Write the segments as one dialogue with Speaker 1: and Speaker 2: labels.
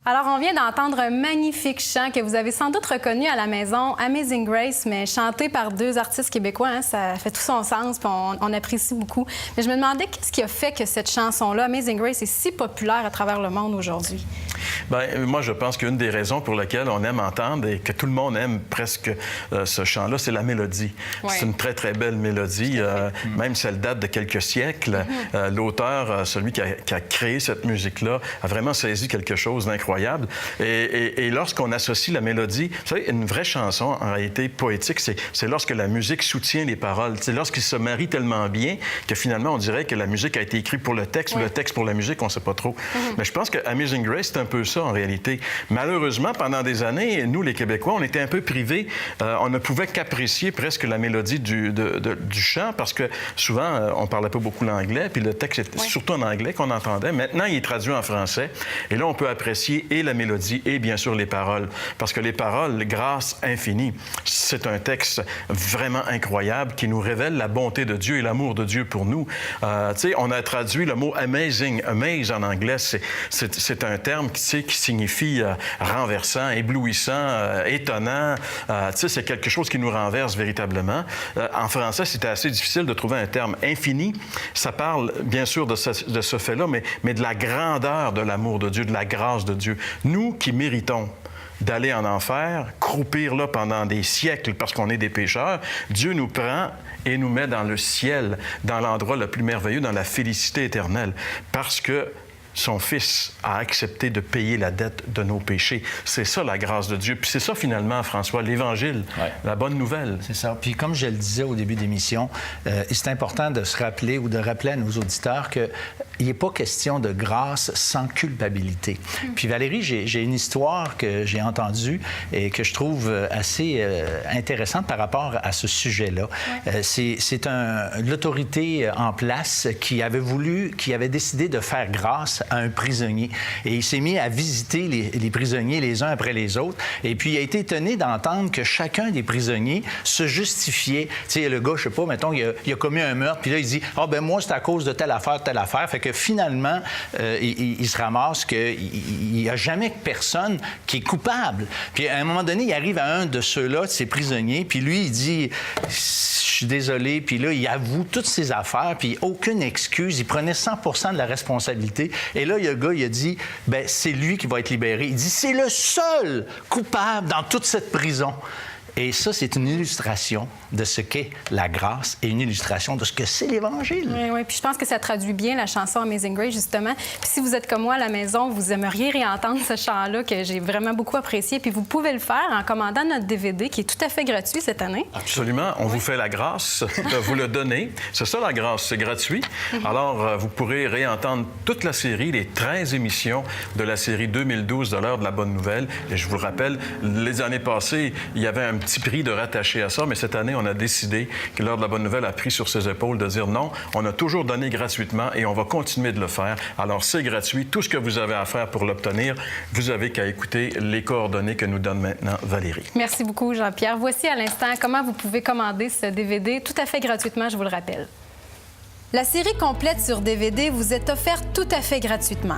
Speaker 1: Alors, on vient d'entendre un magnifique chant que vous avez sans doute reconnu à la maison, Amazing Grace, mais chanté par deux artistes québécois. Hein, ça fait tout son sens, puis on apprécie beaucoup. Mais je me demandais qu'est-ce qui a fait que cette chanson-là, Amazing Grace, est si populaire à travers le monde aujourd'hui?
Speaker 2: Bien, moi, je pense qu'une des raisons pour lesquelles on aime entendre et que tout le monde aime presque ce chant-là, c'est la mélodie. Ouais. C'est une très, très belle mélodie, même si elle date de quelques siècles. L'auteur, celui qui a créé cette musique-là, a vraiment saisi quelque chose d'incroyable. Et lorsqu'on associe la mélodie, vous savez, une vraie chanson, en réalité poétique, c'est lorsque la musique soutient les paroles. C'est lorsqu'ils se marient tellement bien que finalement, on dirait que la musique a été écrite pour le texte ou le texte pour la musique, on ne sait pas trop. Mais je pense que Amazing Grace, c'est un peu ça en réalité. Malheureusement, pendant des années, nous, les Québécois, on était un peu privés. On ne pouvait qu'apprécier presque la mélodie du chant parce que souvent, on ne parlait pas beaucoup l'anglais, puis le texte était surtout en anglais qu'on entendait. Maintenant, il est traduit en français. Et là, on peut apprécier et la mélodie et bien sûr les paroles. Parce que les paroles, grâce infinie, c'est un texte vraiment incroyable qui nous révèle la bonté de Dieu et l'amour de Dieu pour nous. Tu sais, on a traduit le mot amazing, amaze en anglais, c'est un terme qui signifie renversant, éblouissant, étonnant. Tu sais, c'est quelque chose qui nous renverse véritablement. En français, c'était assez difficile de trouver un terme infini. Ça parle bien sûr de ce fait-là, mais de la grandeur de l'amour de Dieu, de la grâce de Dieu. Nous qui méritons d'aller en enfer, croupir là pendant des siècles parce qu'on est des pécheurs, Dieu nous prend et nous met dans le ciel, dans l'endroit le plus merveilleux, dans la félicité éternelle, parce que son Fils a accepté de payer la dette de nos péchés. C'est ça, la grâce de Dieu. Puis c'est ça, finalement, François, l'Évangile, la bonne nouvelle.
Speaker 3: C'est ça. Puis comme je le disais au début de l'émission, c'est important de se rappeler ou de rappeler à nos auditeurs qu'il n'est pas question de grâce sans culpabilité. Puis Valérie, j'ai une histoire que j'ai entendue et que je trouve assez intéressante par rapport à ce sujet-là. C'est l'autorité en place qui avait décidé de faire grâce à un prisonnier. Et il s'est mis à visiter les prisonniers les uns après les autres. Et puis, il a été étonné d'entendre que chacun des prisonniers se justifiait. Tu sais, le gars, je sais pas, mettons, il a commis un meurtre, puis là, il dit « Ah, ben moi, c'est à cause de telle affaire, telle affaire. » Fait que finalement, il se ramasse qu'il n'y a jamais personne qui est coupable. Puis, à un moment donné, il arrive à un de ceux-là, de ces prisonniers, puis lui, il dit « Je suis désolé. » Puis là, il avoue toutes ses affaires, puis aucune excuse. Il prenait 100% de la responsabilité. Et là, le gars, il a dit, ben c'est lui qui va être libéré. Il dit, c'est le seul coupable dans toute cette prison. Et ça, c'est une illustration de ce qu'est la grâce et une illustration de ce que c'est l'Évangile.
Speaker 1: Oui, puis je pense que ça traduit bien la chanson Amazing Grace, justement. Puis si vous êtes comme moi à la maison, vous aimeriez réentendre ce chant-là que j'ai vraiment beaucoup apprécié. Puis vous pouvez le faire en commandant notre DVD qui est tout à fait gratuit cette année.
Speaker 2: Absolument. On vous fait la grâce de vous le donner. C'est ça, la grâce. C'est gratuit. Alors, vous pourrez réentendre toute la série, les 13 émissions de la série 2012 de l'Heure de la Bonne Nouvelle. Et je vous le rappelle, les années passées, il y avait un petit prix de rattacher à ça, mais cette année, on a décidé que l'Heure de la Bonne Nouvelle a pris sur ses épaules de dire non, on a toujours donné gratuitement et on va continuer de le faire. Alors, c'est gratuit. Tout ce que vous avez à faire pour l'obtenir, vous avez qu'à écouter les coordonnées que nous donne maintenant Valérie.
Speaker 1: Merci beaucoup, Jean-Pierre. Voici à l'instant comment vous pouvez commander ce DVD tout à fait gratuitement, je vous le rappelle. La série complète sur DVD vous est offerte tout à fait gratuitement.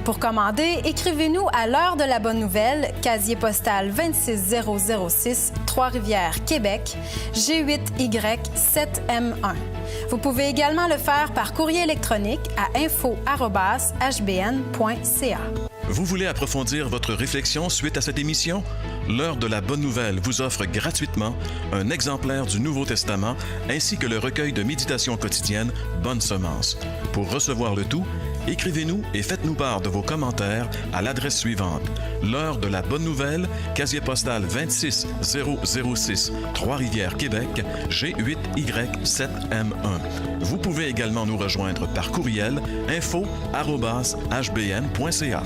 Speaker 1: Pour commander, écrivez-nous à l'Heure de la Bonne Nouvelle, casier postal 26006, Trois-Rivières, Québec, G8Y7M1. Vous pouvez également le faire par courrier électronique à info@hbn.ca.
Speaker 4: Vous voulez approfondir votre réflexion suite à cette émission? L'Heure de la Bonne Nouvelle vous offre gratuitement un exemplaire du Nouveau Testament ainsi que le recueil de méditations quotidiennes Bonne Semence. Pour recevoir le tout, écrivez-nous et faites-nous part de vos commentaires à l'adresse suivante. L'Heure de la Bonne Nouvelle, casier postal 26006, Trois-Rivières, Québec, G8Y7M1. Vous pouvez également nous rejoindre par courriel info@hbn.ca.